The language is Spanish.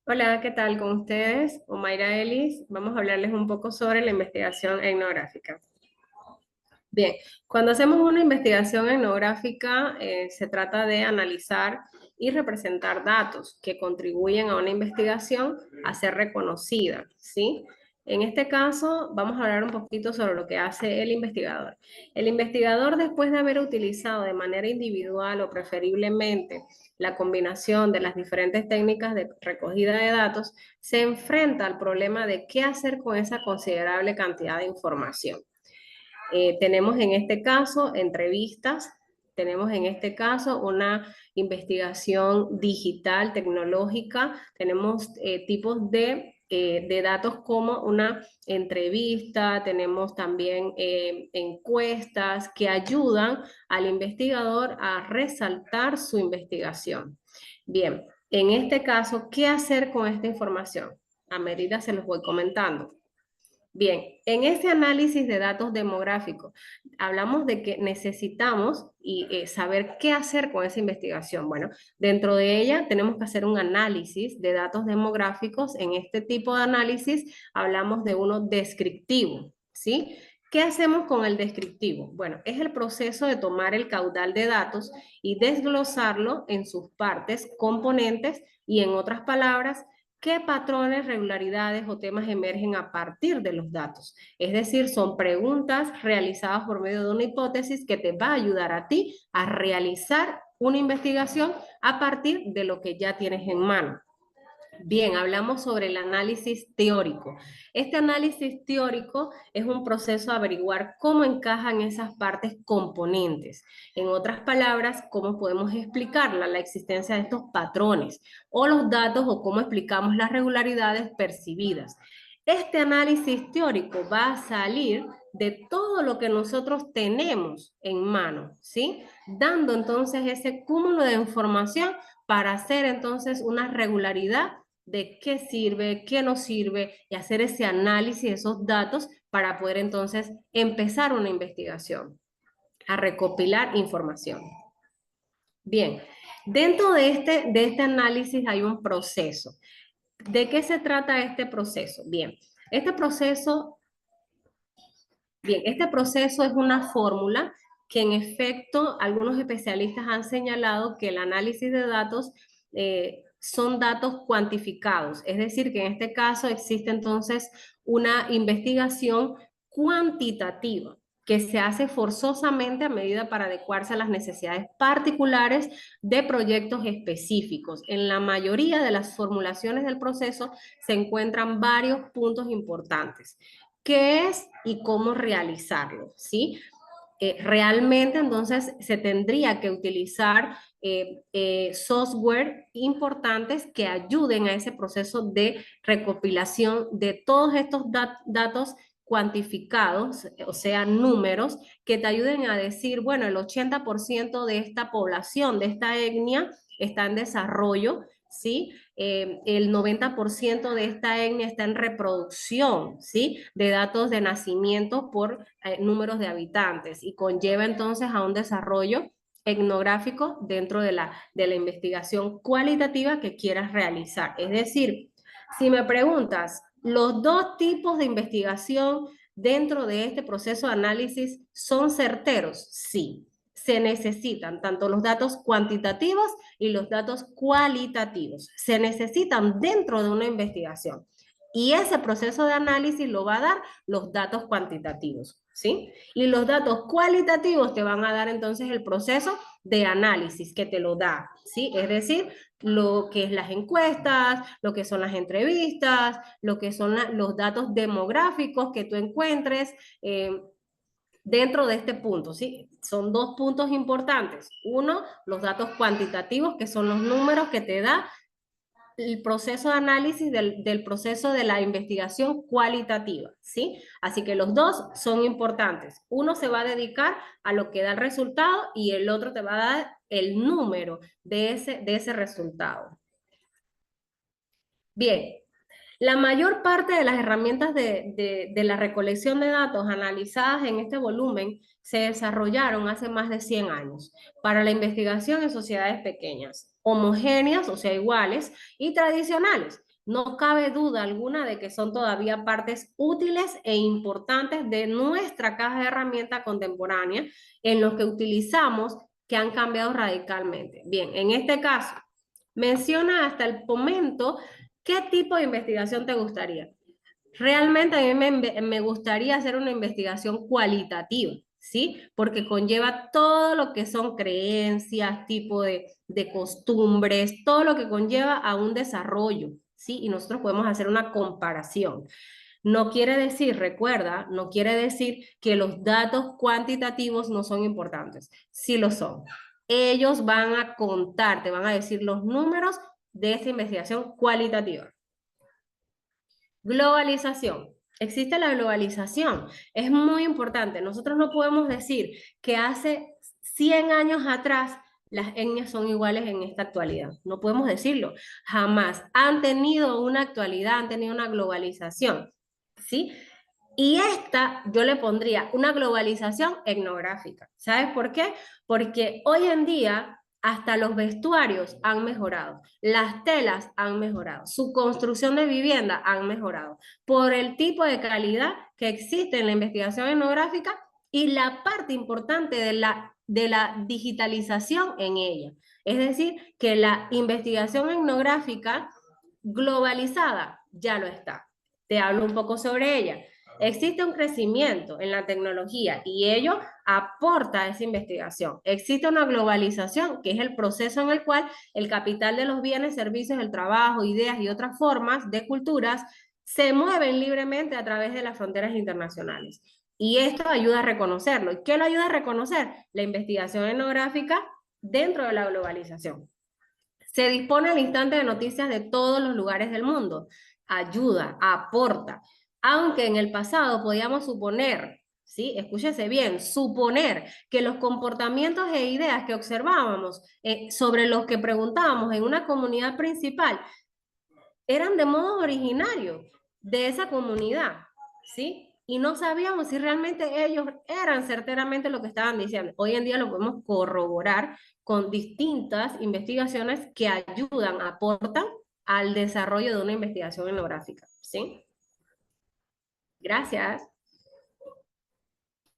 Hola, ¿qué tal con ustedes? Omaira Ellis. Vamos a hablarles un poco sobre la investigación etnográfica. Bien, cuando hacemos una investigación etnográfica, se trata de analizar y representar datos que contribuyen a una investigación a ser reconocida, ¿sí? En este caso, vamos a hablar un poquito sobre lo que hace el investigador. El investigador, después de haber utilizado de manera individual o preferiblemente la combinación de las diferentes técnicas de recogida de datos, se enfrenta al problema de qué hacer con esa considerable cantidad de información. Tenemos en este caso entrevistas, tenemos en este caso una investigación digital, tecnológica, tenemos tipos de datos como una entrevista, tenemos también encuestas que ayudan al investigador a resaltar su investigación. Bien, en este caso, ¿qué hacer con esta información? A medida se los voy comentando. Bien, en ese análisis de datos demográficos, hablamos de que necesitamos saber qué hacer con esa investigación. Bueno, dentro de ella tenemos que hacer un análisis de datos demográficos. En este tipo de análisis hablamos de uno descriptivo, ¿sí? ¿Qué hacemos con el descriptivo? Bueno, es el proceso de tomar el caudal de datos y desglosarlo en sus partes, componentes y, en otras palabras, qué patrones, regularidades o temas emergen a partir de los datos. Es decir, son preguntas realizadas por medio de una hipótesis que te va a ayudar a ti a realizar una investigación a partir de lo que ya tienes en mano. Bien, hablamos sobre el análisis teórico. Este análisis teórico es un proceso de averiguar cómo encajan esas partes componentes. En otras palabras, cómo podemos explicar la existencia de estos patrones o los datos o cómo explicamos las regularidades percibidas. Este análisis teórico va a salir de todo lo que nosotros tenemos en mano, ¿sí? Dando entonces ese cúmulo de información para hacer entonces una regularidad de qué sirve, qué no sirve y hacer ese análisis de esos datos para poder entonces empezar una investigación, a recopilar información. Bien, dentro de este análisis hay un proceso. ¿De qué se trata este proceso? Este proceso es una fórmula que en efecto algunos especialistas han señalado que el análisis de datos son datos cuantificados, es decir, que en este caso existe entonces una investigación cuantitativa que se hace forzosamente a medida para adecuarse a las necesidades particulares de proyectos específicos. En la mayoría de las formulaciones del proceso se encuentran varios puntos importantes. ¿Qué es y cómo realizarlo? ¿Sí? Realmente entonces se tendría que utilizar software importantes que ayuden a ese proceso de recopilación de todos estos datos cuantificados, o sea, números, que te ayuden a decir, bueno, el 80% de esta población, de esta etnia, está en desarrollo, ¿sí? El 90% de esta etnia está en reproducción, ¿sí? De datos de nacimiento por números de habitantes y conlleva entonces a un desarrollo etnográfico dentro de la investigación cualitativa que quieras realizar. Es decir, si me preguntas, los dos tipos de investigación dentro de este proceso de análisis son certeros, sí. Se necesitan tanto los datos cuantitativos y los datos cualitativos. Se necesitan dentro de una investigación. Y ese proceso de análisis lo va a dar los datos cuantitativos, ¿sí? Y los datos cualitativos te van a dar entonces el proceso de análisis que te lo da, ¿sí? Es decir, lo que es las encuestas, lo que son las entrevistas, lo que son los datos demográficos que tú encuentres dentro de este punto, ¿sí? Son dos puntos importantes. Uno, los datos cuantitativos, que son los números que te da el proceso de análisis del proceso de la investigación cualitativa, ¿sí? Así que los dos son importantes. Uno se va a dedicar a lo que da el resultado y el otro te va a dar el número de ese resultado. Bien, la mayor parte de las herramientas de la recolección de datos analizadas en este volumen se desarrollaron hace más de 100 años para la investigación en sociedades pequeñas, homogéneas, o sea, iguales, y tradicionales, no cabe duda alguna de que son todavía partes útiles e importantes de nuestra caja de herramientas contemporánea en los que utilizamos que han cambiado radicalmente. Bien, en este caso, menciona hasta el momento qué tipo de investigación te gustaría. Realmente a mí me gustaría hacer una investigación cualitativa, ¿sí? Porque conlleva todo lo que son creencias, tipo de costumbres, todo lo que conlleva a un desarrollo, ¿sí? Y nosotros podemos hacer una comparación. No quiere decir, recuerda, no quiere decir que los datos cuantitativos no son importantes. Sí lo son. Ellos van a contar, te van a decir los números de esta investigación cualitativa. Globalización. Existe la globalización. Es muy importante. Nosotros no podemos decir que hace 100 años atrás las etnias son iguales en esta actualidad. No podemos decirlo. Jamás. Han tenido una actualidad, han tenido una globalización. ¿Sí? Y esta yo le pondría una globalización etnográfica. ¿Sabes por qué? Porque hoy en día hasta los vestuarios han mejorado, las telas han mejorado, su construcción de vivienda han mejorado por el tipo de calidad que existe en la investigación etnográfica y la parte importante de la digitalización en ella. Es decir, que la investigación etnográfica globalizada ya lo está. Te hablo un poco sobre ella. Existe un crecimiento en la tecnología y ello aporta a esa investigación. Existe una globalización, que es el proceso en el cual el capital de los bienes, servicios, el trabajo, ideas y otras formas de culturas se mueven libremente a través de las fronteras internacionales. Y esto ayuda a reconocerlo. ¿Y qué lo ayuda a reconocer? La investigación etnográfica dentro de la globalización. Se dispone al instante de noticias de todos los lugares del mundo. Ayuda, aporta. Aunque en el pasado podíamos suponer, ¿sí? Escúchese bien, suponer que los comportamientos e ideas que observábamos sobre los que preguntábamos en una comunidad principal eran de modo originario de esa comunidad, ¿sí? Y no sabíamos si realmente ellos eran certeramente lo que estaban diciendo. Hoy en día lo podemos corroborar con distintas investigaciones que ayudan, aportan al desarrollo de una investigación etnográfica, ¿sí? Gracias.